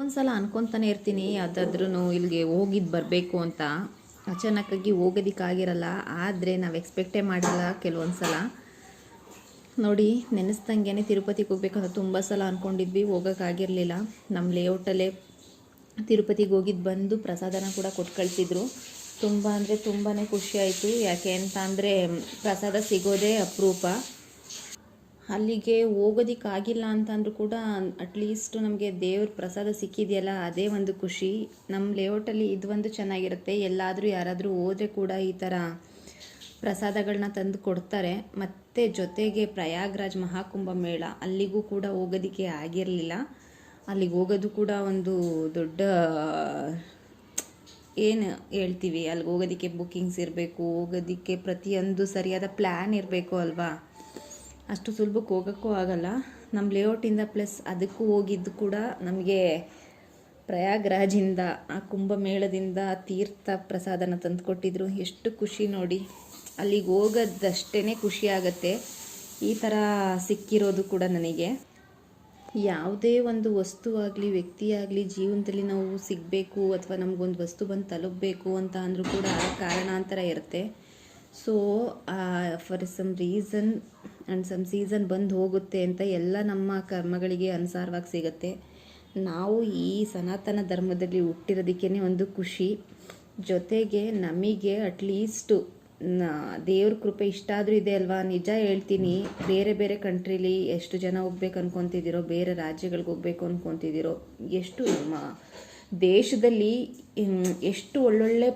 ಒಂದ್ಸಲ ಅನ್ಕೊತಾನೆ ಇರ್ತೀನಿ ಯಾವುದಾದ್ರೂ ಇಲ್ಲಿಗೆ ಹೋಗಿದ್ದು ಬರಬೇಕು ಅಂತ. ಅಚಾನಕ್ಕಾಗಿ ಹೋಗೋದಕ್ಕಾಗಿರಲ್ಲ, ಆದರೆ ನಾವು ಎಕ್ಸ್ಪೆಕ್ಟೇ ಮಾಡಲ್ಲ ಕೆಲವೊಂದು ಸಲ. ನೋಡಿ, ನೆನೆಸ್ದಂಗೆ ತಿರುಪತಿಗೆ ಹೋಗ್ಬೇಕಂತ ತುಂಬ ಸಲ ಅಂದ್ಕೊಂಡಿದ್ವಿ, ಹೋಗೋಕ್ಕಾಗಿರಲಿಲ್ಲ. ನಮ್ಮ ಲೇಔಟಲ್ಲೇ ತಿರುಪತಿಗೆ ಹೋಗಿದ್ದು ಬಂದು ಪ್ರಸಾದನ ಕೂಡ ಕೊಟ್ಟು ಕಳಿಸಿದ್ರು. ತುಂಬ ಅಂದರೆ ತುಂಬಾ ಖುಷಿ ಆಯಿತು. ಯಾಕೆ ಅಂತ ಅಂದರೆ ಪ್ರಸಾದ ಸಿಗೋದೇ ಅಪರೂಪ. ಅಲ್ಲಿಗೆ ಹೋಗೋದಕ್ಕಾಗಿಲ್ಲ ಅಂತಂದ್ರೂ ಕೂಡ ಅಟ್ಲೀಸ್ಟ್ ನಮಗೆ ದೇವ್ರ ಪ್ರಸಾದ ಸಿಕ್ಕಿದೆಯಲ್ಲ, ಅದೇ ಒಂದು ಖುಷಿ. ನಮ್ಮ ಲೇಔಟಲ್ಲಿ ಇದು ಒಂದು ಚೆನ್ನಾಗಿರುತ್ತೆ. ಎಲ್ಲಾದರೂ ಯಾರಾದರೂ ಹೋದರೆ ಕೂಡ ಈ ಥರ ಪ್ರಸಾದಗಳನ್ನ ತಂದು ಕೊಡ್ತಾರೆ. ಮತ್ತು ಜೊತೆಗೆ ಪ್ರಯಾಗ್ರಾಜ್ ಮಹಾಕುಂಭ ಮೇಳ, ಅಲ್ಲಿಗೂ ಕೂಡ ಹೋಗೋದಕ್ಕೆ ಆಗಿರಲಿಲ್ಲ. ಅಲ್ಲಿಗೆ ಹೋಗೋದು ಕೂಡ ಒಂದು ದೊಡ್ಡ ಏನು ಹೇಳ್ತೀವಿ, ಅಲ್ಲಿಗೆ ಹೋಗೋದಕ್ಕೆ ಬುಕ್ಕಿಂಗ್ಸ್ ಇರಬೇಕು, ಹೋಗೋದಕ್ಕೆ ಪ್ರತಿಯೊಂದು ಸರಿಯಾದ ಪ್ಲ್ಯಾನ್ ಇರಬೇಕು ಅಲ್ವಾ. ಅಷ್ಟು ಸುಲಭಕ್ಕೆ ಹೋಗೋಕ್ಕೂ ಆಗಲ್ಲ. ನಮ್ಮ ಲೇಔಟಿಂದ ಪ್ಲಸ್ ಅದಕ್ಕೂ ಹೋಗಿದ್ದು ಕೂಡ ನಮಗೆ ಪ್ರಯಾಗ್ರಾಜಿಂದ, ಆ ಕುಂಭಮೇಳದಿಂದ ತೀರ್ಥ ಪ್ರಸಾದನ ತಂದು ಕೊಟ್ಟಿದ್ರು. ಎಷ್ಟು ಖುಷಿ ನೋಡಿ. ಅಲ್ಲಿಗೆ ಹೋಗೋದಷ್ಟೇ ಖುಷಿ ಆಗುತ್ತೆ. ಈ ಥರ ಸಿಕ್ಕಿರೋದು ಕೂಡ ನನಗೆ. ಯಾವುದೇ ಒಂದು ವಸ್ತು ಆಗಲಿ ವ್ಯಕ್ತಿ ಆಗಲಿ ಜೀವನದಲ್ಲಿ ನಾವು ಸಿಗಬೇಕು ಅಥವಾ ನಮಗೊಂದು ವಸ್ತು ಬಂದು ತಲುಪಬೇಕು ಅಂತ ಅಂದರೂ ಕೂಡ ಕಾರಣಾಂತರ ಇರುತ್ತೆ. So for some reason and some season ಬಂದು ಹೋಗುತ್ತೆ ಅಂತ ಎಲ್ಲ ನಮ್ಮ ಕರ್ಮಗಳಿಗೆ ಅನುಸಾರವಾಗಿ ಸಿಗುತ್ತೆ. ನಾವು ಈ ಸನಾತನ ಧರ್ಮದಲ್ಲಿ ಹುಟ್ಟಿರೋದಕ್ಕೇ ಒಂದು ಖುಷಿ. ಜೊತೆಗೆ ನಮಗೆ ಅಟ್ಲೀಸ್ಟು ದೇವ್ರ ಕೃಪೆ ಇಷ್ಟಾದರೂ ಇದೆ ಅಲ್ವಾ. ನಿಜ ಹೇಳ್ತೀನಿ, ಬೇರೆ ಬೇರೆ ಕಂಟ್ರೀಲಿ ಎಷ್ಟು ಜನ ಹೋಗ್ಬೇಕು ಅನ್ಕೊತಿದ್ದೀರೋ, ಬೇರೆ ರಾಜ್ಯಗಳಿಗೆ ಹೋಗ್ಬೇಕು ಅನ್ಕೊತಿದ್ದೀರೋ, ಎಷ್ಟು ನಮ್ಮ ದೇಶದಲ್ಲಿ ಎಷ್ಟು ಒಳ್ಳೊಳ್ಳೆ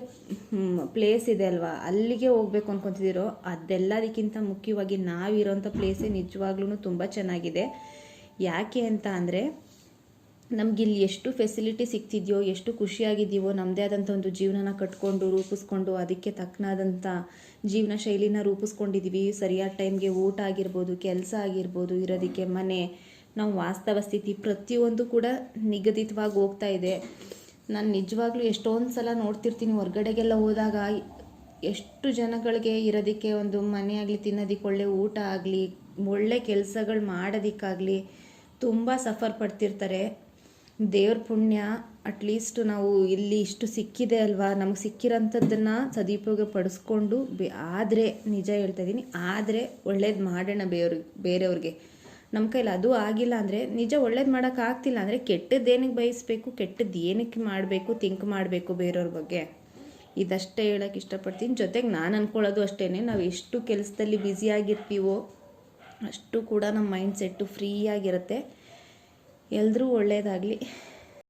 ಪ್ಲೇಸ್ ಇದೆ ಅಲ್ವಾ, ಅಲ್ಲಿಗೆ ಹೋಗ್ಬೇಕು ಅನ್ಕೊತಿದ್ದೀರೋ, ಅದೆಲ್ಲದಕ್ಕಿಂತ ಮುಖ್ಯವಾಗಿ ನಾವಿರೋಂಥ ಪ್ಲೇಸೇ ನಿಜವಾಗ್ಲೂ ತುಂಬ ಚೆನ್ನಾಗಿದೆ. ಯಾಕೆ ಅಂತ ಅಂದರೆ ನಮಗಿಲ್ಲಿ ಎಷ್ಟು ಫೆಸಿಲಿಟಿ ಸಿಗ್ತಿದೆಯೋ, ಎಷ್ಟು ಖುಷಿಯಾಗಿದ್ದೀವೋ, ನಮ್ಮದೇ ಆದಂಥ ಒಂದು ಜೀವನನ ಕಟ್ಕೊಂಡು ರೂಪಿಸ್ಕೊಂಡು ಅದಕ್ಕೆ ತಕ್ಕನಾದಂಥ ಜೀವನ ಶೈಲಿನ ರೂಪಿಸ್ಕೊಂಡಿದ್ದೀವಿ. ಸರಿಯಾದ ಟೈಮ್ಗೆ ಊಟ ಆಗಿರ್ಬೋದು, ಕೆಲಸ ಆಗಿರ್ಬೋದು, ಇರೋದಕ್ಕೆ ಮನೆ, ನಾವು ವಾಸ್ತವ ಸ್ಥಿತಿ ಪ್ರತಿಯೊಂದು ಕೂಡ ನಿಗದಿತವಾಗಿ ಹೋಗ್ತಾ ಇದೆ. ನಾನು ನಿಜವಾಗ್ಲೂ ಎಷ್ಟೊಂದು ಸಲ ನೋಡ್ತಿರ್ತೀನಿ, ಹೊರ್ಗಡೆಗೆಲ್ಲ ಹೋದಾಗ ಎಷ್ಟು ಜನಗಳಿಗೆ ಇರೋದಕ್ಕೆ ಒಂದು ಮನೆ ಆಗಲಿ, ತಿನ್ನೋದಕ್ಕೆ ಒಳ್ಳೆ ಊಟ ಆಗಲಿ, ಒಳ್ಳೆ ಕೆಲಸಗಳು ಮಾಡೋದಕ್ಕಾಗಲಿ ತುಂಬ ಸಫರ್ ಪಡ್ತಿರ್ತಾರೆ. ದೇವ್ರ ಪುಣ್ಯ, ಅಟ್ಲೀಸ್ಟ್ ನಾವು ಇಲ್ಲಿ ಇಷ್ಟು ಸಿಕ್ಕಿದೆ ಅಲ್ವಾ, ನಮ್ಗೆ ಸಿಕ್ಕಿರೋಂಥದ್ದನ್ನು ಸದುಪಯೋಗ ಪಡಿಸ್ಕೊಂಡು ಆದರೆ ನಿಜ ಹೇಳ್ತಾ ಇದ್ದೀನಿ, ಆದರೆ ಒಳ್ಳೇದು ಮಾಡೋಣ ಬೇರೆಯವ್ರಿಗೆ. ನಮ್ಮ ಕೈಲಿ ಅದು ಆಗಿಲ್ಲ ಅಂದರೆ, ನಿಜ ಒಳ್ಳೇದು ಮಾಡೋಕ್ಕಾಗ್ತಿಲ್ಲ ಅಂದರೆ ಕೆಟ್ಟದ್ದು ಏನಕ್ಕೆ ಬಯಸಬೇಕು, ಕೆಟ್ಟದ್ದು ಏನಕ್ಕೆ ಮಾಡಬೇಕು, ಥಿಂಕ್ ಮಾಡಬೇಕು ಬೇರೆಯವ್ರ ಬಗ್ಗೆ. ಇದಷ್ಟೇ ಹೇಳೋಕ್ಕೆ ಇಷ್ಟಪಡ್ತೀನಿ. ಜೊತೆಗೆ ನಾನು ಅಂದ್ಕೊಳ್ಳೋದು ಅಷ್ಟೇ, ನಾವು ಎಷ್ಟು ಕೆಲಸದಲ್ಲಿ ಬ್ಯುಸಿಯಾಗಿರ್ತೀವೋ ಅಷ್ಟು ಕೂಡ ನಮ್ಮ ಮೈಂಡ್ ಸೆಟ್ಟು ಫ್ರೀ ಆಗಿರುತ್ತೆ. ಎಲ್ಲರೂ ಒಳ್ಳೆಯದಾಗಲಿ.